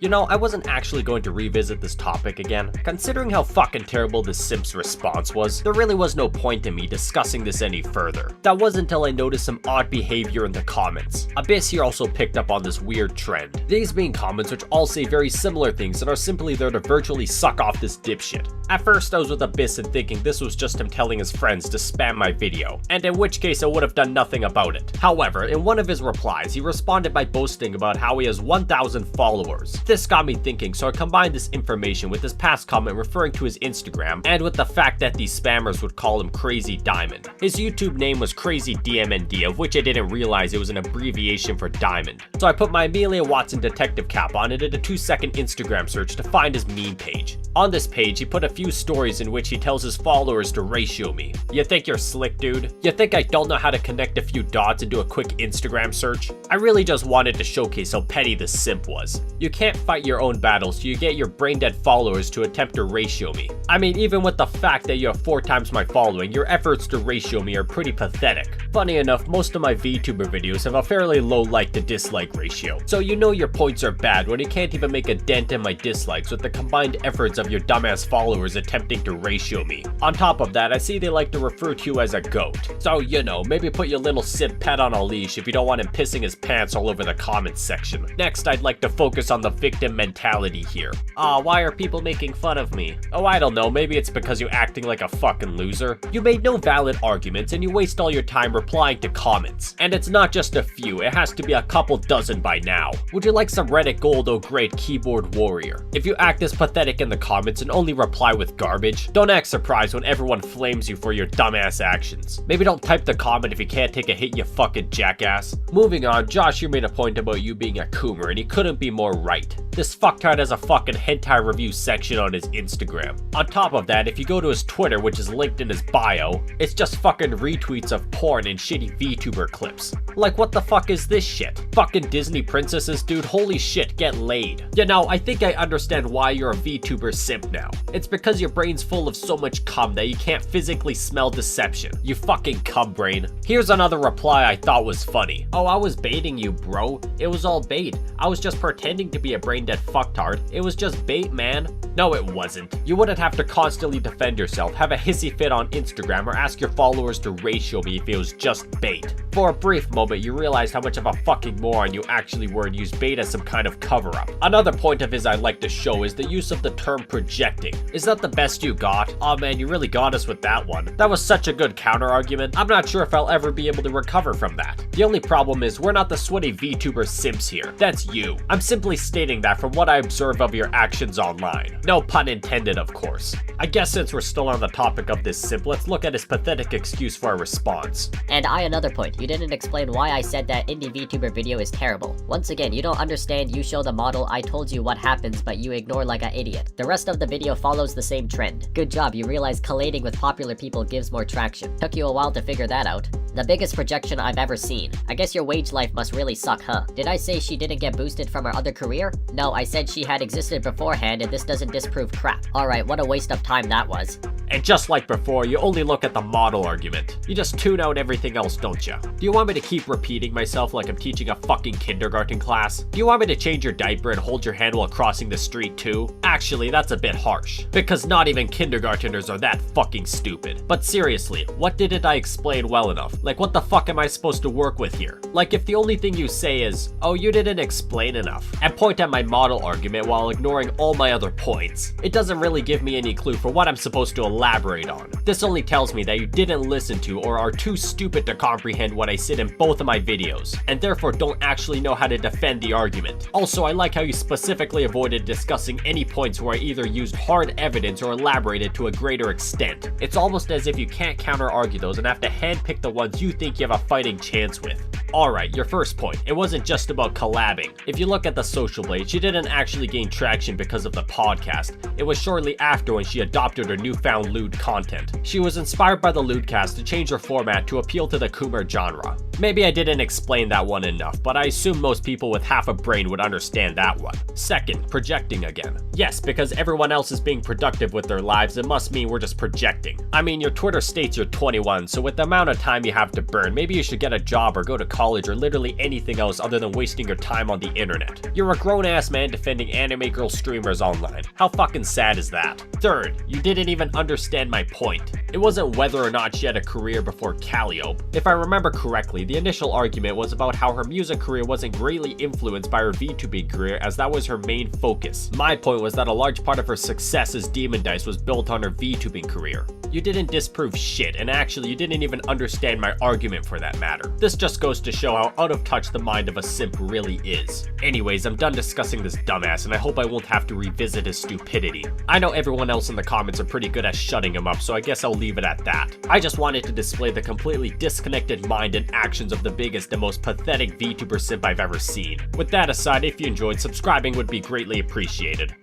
You know, I wasn't actually going to revisit this topic again. Considering how fucking terrible this simp's response was, there really was no point in me discussing this any further. That was until I noticed some odd behavior in the comments. Abyss here also picked up on this weird trend. These being comments which all say very similar things and are simply there to virtually suck off this dipshit. At first I was with Abyss and thinking this was just him telling his friends to spam my video, and in which case I would have done nothing about it. However, in one of his replies, he responded by boasting about how he has 1,000 followers. This got me thinking, so I combined this information with his past comment referring to his Instagram, and with the fact that these spammers would call him Crazy Diamond. His YouTube name was Crazy DMND, of which I didn't realize it was an abbreviation for diamond. So I put my Amelia Watson detective cap on and did a 2-second Instagram search to find his meme page. On this page, he put a few stories in which he tells his followers to ratio me. You think you're slick, dude? You think I don't know how to connect a few dots and do a quick Instagram search? I really just wanted to showcase how petty this simp was. You can't fight your own battles, so you get your brain-dead followers to attempt to ratio me. I mean, even with the fact that you have 4 times my following, your efforts to ratio me are pretty pathetic. Funny enough, most of my VTuber videos have a fairly low like to dislike ratio, so you know your points are bad when you can't even make a dent in my dislikes with the combined efforts of your dumbass followers attempting to ratio me. On top of that, I see they like to refer to you as a goat, so you know, maybe put your little simp pet on a leash if you don't want him pissing his pants all over the comments section. Next, I'd like to focus on the victim mentality here. Why are people making fun of me? Oh, I don't know, maybe it's because you're acting like a fucking loser. You made no valid arguments and you waste all your time replying to comments. And it's not just a few, it has to be a couple dozen by now. Would you like some Reddit gold, oh great keyboard warrior? If you act as pathetic in the comments and only reply with garbage, don't act surprised when everyone flames you for your dumbass actions. Maybe don't type the comment if you can't take a hit, you fucking jackass. Moving on, Josh here made a point about you being a coomer and he couldn't be more right. This fucktard has a fucking hentai review section on his Instagram. On top of that, if you go to his Twitter, which is linked in his bio, it's just fucking retweets of porn and shitty VTuber clips. Like, what the fuck is this shit? Fucking Disney princesses, dude, holy shit, get laid. You know, I think I understand why you're a VTuber simp now. It's because your brain's full of so much cum that you can't physically smell deception. You fucking cum brain. Here's another reply I thought was funny. Oh, I was baiting you, bro. It was all bait. I was just pretending to be a brain-dead fucktard. It was just bait, man. No, it wasn't. You wouldn't have to constantly defend yourself, have a hissy fit on Instagram, or ask your followers to ratio me if it was just bait. For a brief moment, you realized how much of a fucking moron you actually were and used bait as some kind of cover-up. Another point of his I'd like to show is the use of the term projecting. Is that the best you got? Aw man, you really got us with that one. That was such a good counter-argument. I'm not sure if I'll ever be able to recover from that. The only problem is we're not the sweaty VTuber simps here. That's you. I'm simply stating that from what I observe of your actions online. No pun intended, of course. I guess since we're still on the topic of this simp, let's look at his pathetic excuse for a response. And another point, you didn't explain why I said that indie VTuber video is terrible. Once again, you don't understand, you show the model, I told you what happens, but you ignore like an idiot. The rest of the video follows the same trend. Good job, you realize collating with popular people gives more traction. Took you a while to figure that out. The biggest projection I've ever seen. I guess your wage life must really suck, huh? Did I say she didn't get boosted from her other career? No, I said she had existed beforehand and this doesn't disprove crap. Alright, what a waste of time that was. And just like before, you only look at the model argument. You just tune out everything else, don't you? Do you want me to keep repeating myself like I'm teaching a fucking kindergarten class? Do you want me to change your diaper and hold your hand while crossing the street too? Actually, that's a bit harsh, because not even kindergarteners are that fucking stupid. But seriously, what didn't I explain well enough? Like, what the fuck am I supposed to work with here? Like, if the only thing you say is, oh, you didn't explain enough, and point at my model argument while ignoring all my other points, it doesn't really give me any clue for what I'm supposed to elaborate on. This only tells me that you didn't listen to or are too stupid to comprehend what I said in both of my videos, and therefore don't actually know how to defend the argument. Also, I like how you specifically avoided discussing any points where I either used hard evidence or elaborated to a greater extent. It's almost as if you can't counter-argue those and have to handpick the ones you think you have a fighting chance with. Alright, your first point. It wasn't just about collabing. If you look at the Social Blade, she didn't actually gain traction because of the podcast. It was shortly after when she adopted her newfound lewd content. She was inspired by the lewdcast to change her format to appeal to the Coomer genre. Maybe I didn't explain that one enough, but I assume most people with half a brain would understand that one. Second, projecting again. Yes, because everyone else is being productive with their lives, it must mean we're just projecting. I mean, your Twitter states you're 21, so with the amount of time you have to burn, maybe you should get a job or go to college or literally anything else other than wasting your time on the internet. You're a grown-ass man defending anime girl streamers online. How fucking sad is that? Third, you didn't even understand my point. It wasn't whether or not she had a career before Calliope. If I remember correctly, the initial argument was about how her music career wasn't greatly influenced by her VTubing career, as that was her main focus. My point was that a large part of her success as Demon Dice was built on her VTubing career. You didn't disprove shit, and actually you didn't even understand my argument for that matter. This just goes to show how out of touch the mind of a simp really is. Anyways, I'm done discussing this dumbass, and I hope I won't have to revisit his stupidity. I know everyone else in the comments are pretty good at shutting him up, so I guess I'll leave it at that. I just wanted to display the completely disconnected mind and actions of the biggest and most pathetic VTuber simp I've ever seen. With that aside, if you enjoyed, subscribing would be greatly appreciated.